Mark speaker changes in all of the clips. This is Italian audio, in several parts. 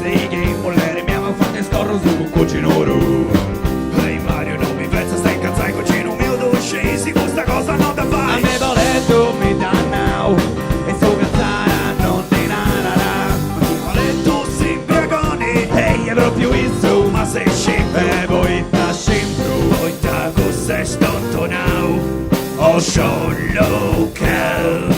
Speaker 1: Sighi, volere mi ama fatto scorro su un cucino ru.
Speaker 2: Ehi Mario, non mi pensa, stai incazzai cucino mio dolce, sì, questa cosa non da
Speaker 1: A
Speaker 2: fare.
Speaker 1: me voletto mi dannau e sto cazzara non ti narara.
Speaker 2: Ho letto si imbriagoni,
Speaker 1: Ehi, è proprio isso,
Speaker 2: ma sei scemo.
Speaker 1: e voi sta sempre.
Speaker 2: Poi da cos'è stonto now, ho show local.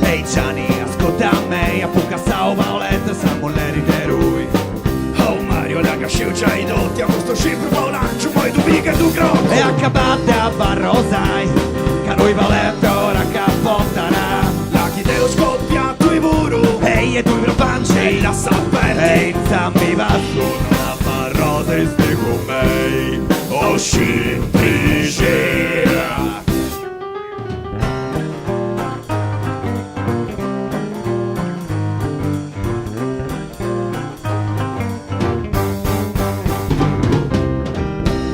Speaker 1: Ehi Gianni, ascolta me, a poca salva o letta, siamo leri di lui.
Speaker 2: Oh Mario, la casciu c'hai dotti, a questo scipro volancio, poi tu mica tu crocco.
Speaker 1: E accabate a barrosai, che noi valetta ora capottarà.
Speaker 2: La chi te lo scoppia, tu i vuru,
Speaker 1: Ehi, e tu i panci,
Speaker 2: e la sapperti.
Speaker 1: ehi, zambi vasso.
Speaker 2: La parrota stai con me, oh scipri.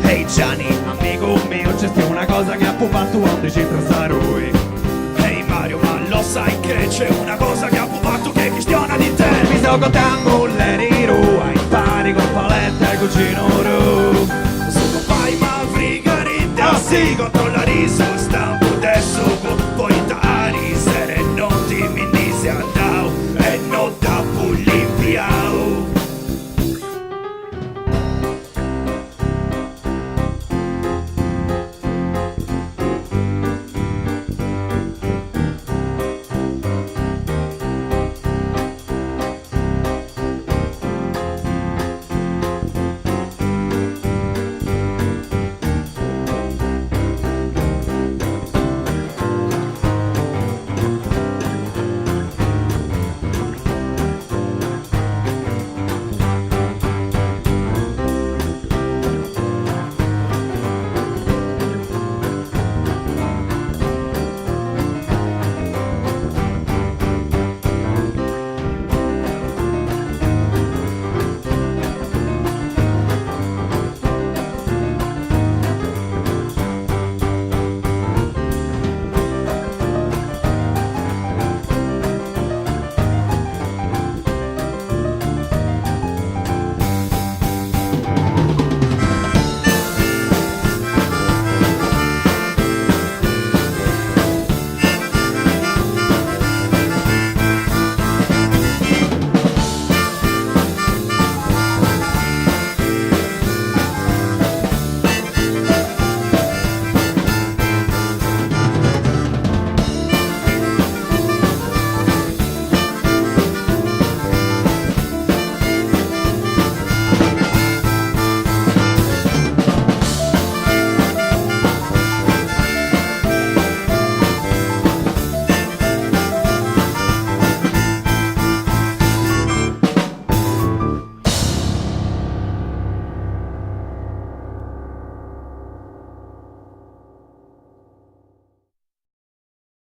Speaker 1: Ehi Gianni, amico mio, c'è sta una cosa che ha pupato quando c'entra sta lui.
Speaker 2: Ehi Mario, ma lo sai che c'è una cosa che ha fumato che questiona di te.
Speaker 1: Mi sto contando l'eri rua, impari con paletta e cucino ru.
Speaker 2: Sono fai ma frigarita,
Speaker 1: Ah, sì.
Speaker 2: controlla risosta.